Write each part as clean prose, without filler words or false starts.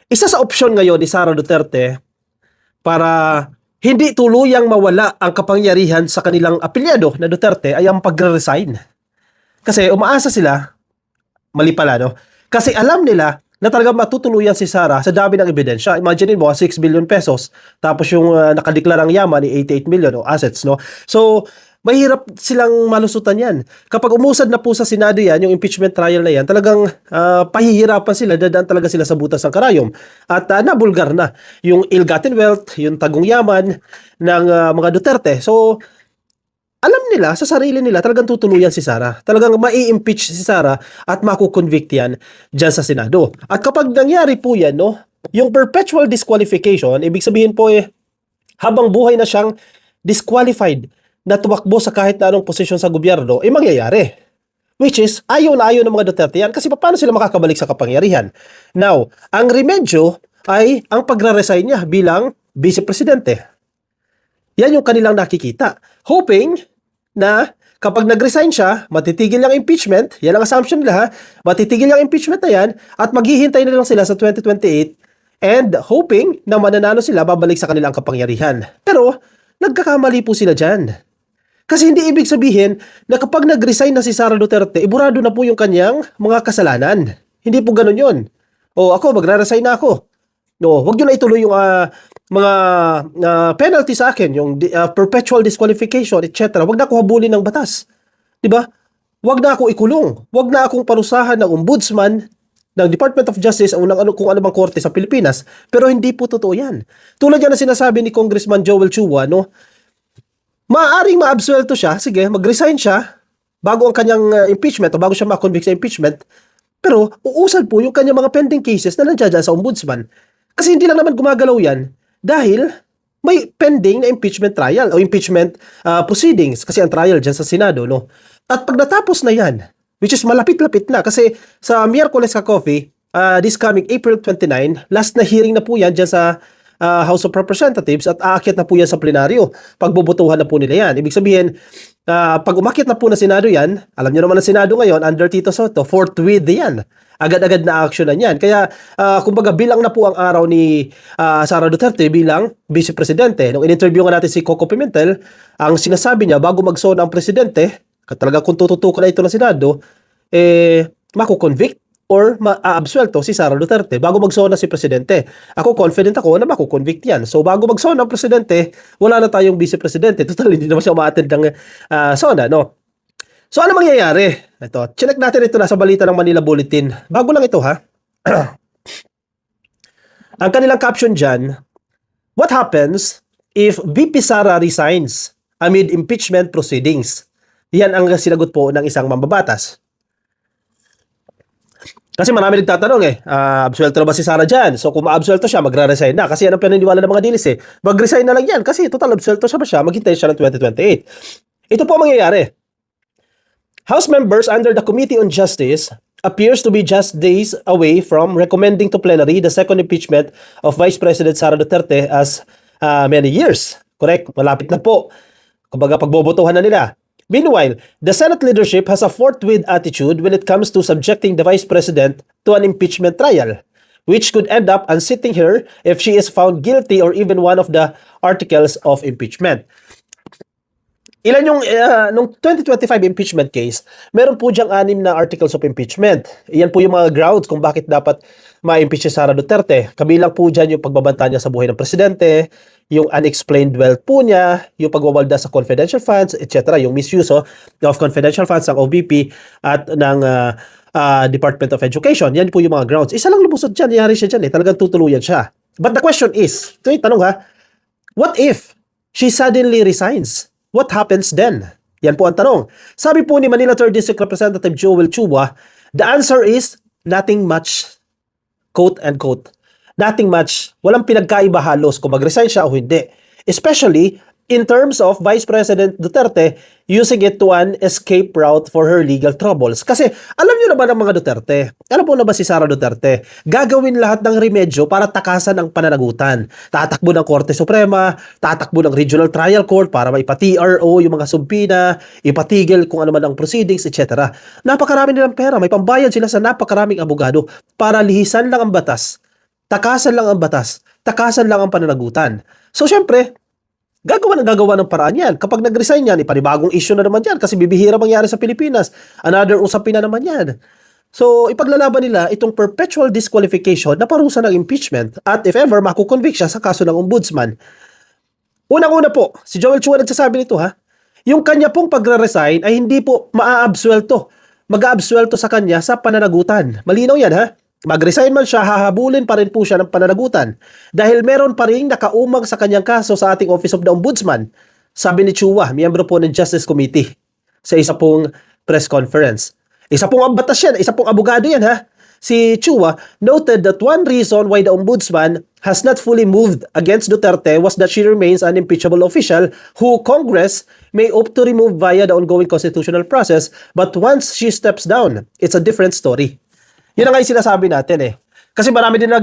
Isa sa opsyon ngayon ni Sara Duterte para hindi tuluyang mawala ang kapangyarihan sa kanilang apelyado na Duterte ay ang pagre-resign. Kasi umaasa sila, mali pala no, kasi alam nila na talagang matutuluyan si Sara sa dami ng ebidensya. Imagine mo, 6 billion pesos, tapos yung nakadeklarang yaman ni 88 million o assets, no? So, mahirap silang malusutan yan. Kapag umusad na po sa Senado yan, yung impeachment trial na yan, talagang pahihirapan sila, dadaan talaga sila sa butas ng karayom. At nabulgar na yung ill-gotten wealth, yung tagong yaman ng mga Duterte. So, alam nila, sa sarili nila, talagang tutuluyan si Sara. Talagang mai-impeach si Sara at makukonvict yan dyan sa Senado. At kapag nangyari po yan, no, yung perpetual disqualification, ibig sabihin po habang buhay na siyang disqualified na tumakbo sa kahit na anong posisyon sa gobyerno, mangyayari. Which is, ayaw na ayaw ng mga Duterte yan kasi paano sila makakabalik sa kapangyarihan? Now, ang remedyo ay ang pagre-resign niya bilang vice-presidente. Yan yung kanilang nakikita. Hoping na kapag nag-resign siya, matitigil yung impeachment, yan ang assumption nila, matitigil yung impeachment na yan, at maghihintay na lang sila sa 2028, and hoping na mananalo sila, babalik sa kanilang kapangyarihan. Pero, nagkakamali po sila dyan. Kasi hindi ibig sabihin na kapag nag-resign na si Sara Duterte, iburado na po yung kanyang mga kasalanan. Hindi po ganun yun. O ako, magre-resign na ako. No, wag niyo na ituloy yung mga penalty sa akin, yung perpetual disqualification, etc. Wag na ako habulin ng batas. 'Di ba? Wag na ako ikulong. Wag na akong parusahan ng ombudsman ng Department of Justice o kung ano bang korte sa Pilipinas. Pero hindi po totoo 'yan. Tulad yan na sinasabi ni Congressman Joel Chua, no? Maaaring maabsuelto siya, sige, mag-resign siya bago ang kanyang impeachment o bago siya ma-convict sa impeachment. Pero uusad po yung kanyang mga pending cases na nandiyan sa ombudsman. Kasi hindi lang naman gumagalaw yan dahil may pending na impeachment trial o impeachment proceedings kasi ang trial dyan sa Senado, no? At pag natapos na yan, which is malapit-lapit na kasi sa Miyerkules ka coffee, this coming April 29, last na hearing na po yan dyan sa House of Representatives at aakyat na po yan sa plenaryo. Pagbubutuhan na po nila yan. Ibig sabihin, pag umakyat na po na Senado yan, alam nyo naman ang Senado ngayon, under Tito Soto, forthwith yan. Agad-agad na aksyonan yan. Kaya, kumbaga, bilang na po ang araw ni Sara Duterte bilang Vice Presidente. Nung in-interview nga natin si Coco Pimentel, ang sinasabi niya, bago mag-sona ang Presidente, talaga kung tututukan na ito ng Senado, makukonvict or ma-absuelto si Sara Duterte bago mag-sona si Presidente. Ako, confident ako na makukonvict yan. So, bago mag-sona ang Presidente, wala na tayong Vice Presidente. Total, hindi naman siya ma-attend ng sona, no? So, ano mangyayari? Ito, check natin ito nasa balita ng Manila Bulletin. Bago lang ito, ha? Ang kanilang caption dyan, what happens if VP Sara resigns amid impeachment proceedings? Yan ang sinagot po ng isang mambabatas. Kasi marami nagtatanong absuelto na ba si Sara dyan? So kung ma-absuelto siya, magre-resign na. Kasi yan ang pinaniwala ng mga dilis Mag-resign na lang yan kasi total absuelto siya ba siya, maghintay siya ng 2028. Ito po ang mangyayari. House members under the Committee on Justice appears to be just days away from recommending to plenary the second impeachment of Vice President Sara Duterte as many years. Correct? Malapit na po. Kumbaga pagbobotohan na nila. Meanwhile, the Senate leadership has a forthwith attitude when it comes to subjecting the Vice President to an impeachment trial, which could end up unseating her if she is found guilty or even one of the articles of impeachment. Ilan yung, nung 2025 impeachment case, meron po diyang 6 na articles of impeachment. Iyan po yung mga grounds kung bakit dapat ma-impeach si Sara Duterte. Kabilang po dyan yung pagbabanta niya sa buhay ng presidente, yung unexplained wealth po niya, yung pagwawalda sa confidential funds, etc. Yung misuse of confidential funds ng OVP at ng Department of Education. Yan po yung mga grounds. Isa lang lumusod dyan, nangyari siya dyan talagang tutuluyan siya. But the question is, ito yung tanong ha, what if she suddenly resigns? What happens then? Yan po ang tanong. Sabi po ni Manila 3rd District Representative Joel Chua, the answer is nothing much. Quote and quote. Nothing much. Walang pinagkaiba halos kung mag-resign siya o hindi. Especially in terms of Vice President Duterte using it to an escape route for her legal troubles. Kasi alam nyo naman ang mga Duterte. Alam po na ba si Sara Duterte? Gagawin lahat ng remedyo para takasan ang pananagutan. Tatakbo ng Korte Suprema, tatakbo ng Regional Trial Court para maipa-TRO yung mga subpina, ipatigil kung ano man ang proceedings, etc. Napakarami nilang pera. May pambayad sila sa napakaraming abogado para lihisan lang ang batas Takasan lang ang batas. Takasan lang ang pananagutan. So, syempre, gagawa ng paraan yan. Kapag nag-resign yan, ipanibagong issue na naman yan kasi bibihira mangyari sa Pilipinas. Another usapin na naman yan. So, ipaglalaban nila itong perpetual disqualification na parusa ng impeachment at if ever, makukonvict siya sa kaso ng ombudsman. Unang-una po, si Joel Chua nagsasabi nito ha, yung kanya pong pagre-resign ay hindi po maaabsuelto. Mag-aabsuelto sa kanya sa pananagutan. Malinaw yan ha. Mag-resign man siya, hahabulin pa rin po siya ng pananagutan dahil meron pa rin nakaumang sa kanyang kaso sa ating Office of the Ombudsman. Sabi ni Chua, miyembro po ng Justice Committee sa isa pong press conference. Isa pong batas yan, isa pong abogado yan ha. Si Chua noted that one reason why the Ombudsman has not fully moved against Duterte was that she remains an impeachable official who Congress may opt to remove via the ongoing constitutional process, but once she steps down, it's a different story. Yun ang nga yung sinasabi natin eh. Kasi marami din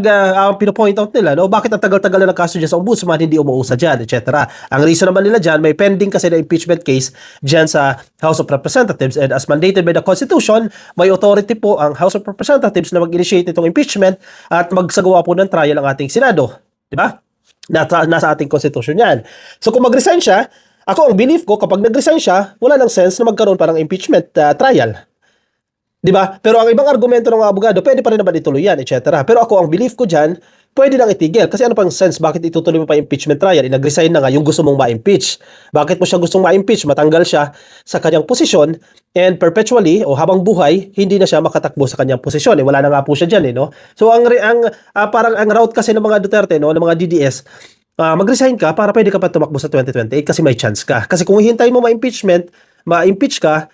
pinopoint out nila, no? Bakit ang tagal-tagal na nagkaso dyan sa ombudsman, hindi umuusa dyan, etc. Ang reason naman nila dyan, may pending kasi na impeachment case dyan sa House of Representatives and as mandated by the Constitution, may authority po ang House of Representatives na mag-initiate itong impeachment at magsagawa po ng trial ang ating Senado. Diba? Nasa ating Constitution yan. So kung mag-resign siya, ako ang belief ko, kapag nag-resign siya, wala nang sense na magkaroon parang impeachment trial. Diba? Pero ang ibang argumento ng mga abogado, pwede pa rin naman ituloy yan, etc. Pero ako, ang belief ko dyan, pwede nang itigil. Kasi ano pang sense, bakit itutuloy mo pa impeachment trial? Nag-resign na nga yung gusto mong ma-impeach. Bakit mo siya gustong ma-impeach? Matanggal siya sa kanyang posisyon and perpetually, o habang buhay, hindi na siya makatakbo sa kanyang posisyon. Wala na nga po siya dyan, no? So, parang ang route kasi ng mga Duterte, no, ng mga DDS, mag-resign ka para pwede ka pa tumakbo sa 2028 kasi may chance ka. Kasi kung hihintayin mo ma-impeach ka,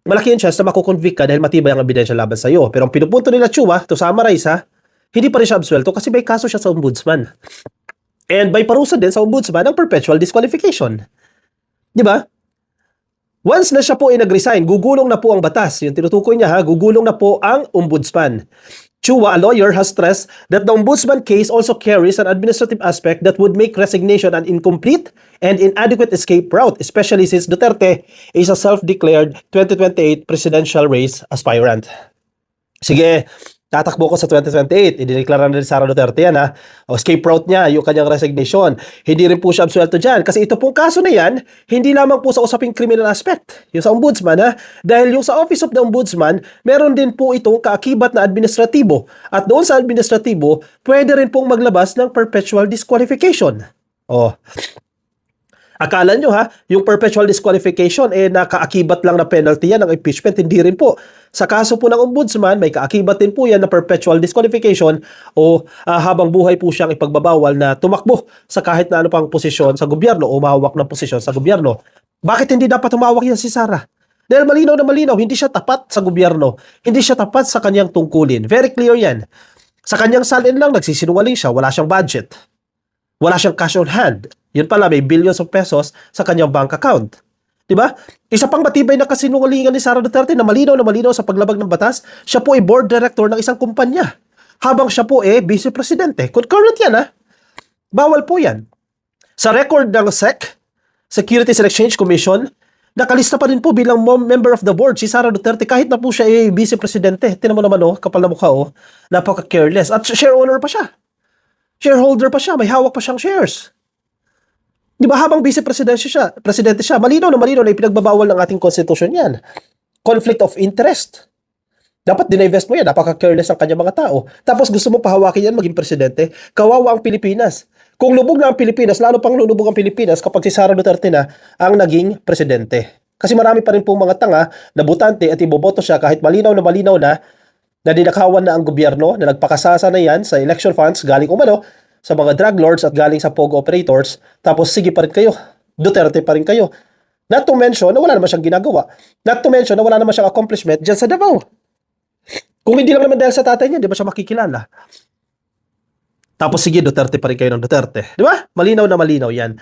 malaki yung chance na makukonvict ka dahil matibay ang ebidensya laban sa iyo. Pero ang pinupunto nila Chua, to summarize ha, hindi pa rin siya absuelto kasi may kaso siya sa ombudsman. And may parusa din sa ombudsman ang perpetual disqualification. Di ba? Once na siya po ay nag-resign, gugulong na po ang batas. Yung tinutukoy niya ha, gugulong na po ang ombudsman. Chua, a lawyer, has stressed that the ombudsman case also carries an administrative aspect that would make resignation an incomplete and inadequate escape route, especially since Duterte is a self-declared 2028 presidential race aspirant. Sige, tatakbo ko sa 2028. Idineklara na rin Sara Duterte yan ha. O escape route niya, yung kanyang resignation. Hindi rin po siya absuelto dyan. Kasi ito pong kaso na yan, hindi lamang po sa usaping criminal aspect. Yung sa ombudsman ha. Dahil yung sa Office of the Ombudsman, meron din po itong kaakibat na administratibo. At doon sa administratibo, pwede rin pong maglabas ng perpetual disqualification. O, akala nyo ha, yung perpetual disqualification nakaakibat lang na penalty yan ng impeachment, hindi rin po. Sa kaso po ng ombudsman, may kaakibat din po yan na perpetual disqualification o habang buhay po siyang ipagbabawal na tumakbo sa kahit na ano pang posisyon sa gobyerno o mahawak na posisyon sa gobyerno. Bakit hindi dapat humawak yan si Sara? Dahil malinaw na malinaw, hindi siya tapat sa gobyerno. Hindi siya tapat sa kanyang tungkulin. Very clear yan. Sa kanyang salin lang, nagsisinungaling siya, wala siyang budget. Wala siyang cash on hand. Yun pala, may billions of pesos sa kanyang bank account. Diba? Isa pang matibay na kasinungalingan ni Sara Duterte na malinaw sa paglabag ng batas, siya po ay board director ng isang kumpanya. Habang siya po ay vice presidente. Concurrent yan ha. Bawal po yan. Sa record ng SEC, Securities and Exchange Commission, nakalista pa rin po bilang member of the board si Sara Duterte kahit na po siya ay vice presidente. Tinan mo naman kapal na mukha napaka-careless. At share owner pa siya. Shareholder pa siya, may hawak pa siyang shares. Di ba habang vice-presidente siya, malinaw na ipinagbabawal ng ating constitution yan. Conflict of interest. Dapat dinivest mo yan, napaka-careless ang kanyang mga tao. Tapos gusto mo pahawakin yan maging presidente, kawawa ang Pilipinas. Kung lubog na ang Pilipinas, lalo pang lulubog ang Pilipinas kapag si Sara Duterte na ang naging presidente. Kasi marami pa rin pong mga tanga na butante at iboboto siya kahit malinaw na dinakawan na ang gobyerno na nagpakasasa na yan sa election funds galing sa mga drug lords at galing sa POGO operators, tapos sige pa rin kayo, Duterte pa rin kayo. Not to mention na wala naman siyang ginagawa. Not to mention na wala naman siyang accomplishment dyan sa Davao. Kung hindi lang naman dahil sa tatay niya, di ba siya makikilala? Tapos sige, Duterte pa rin kayo ng Duterte. Di ba? Malinaw na malinaw yan.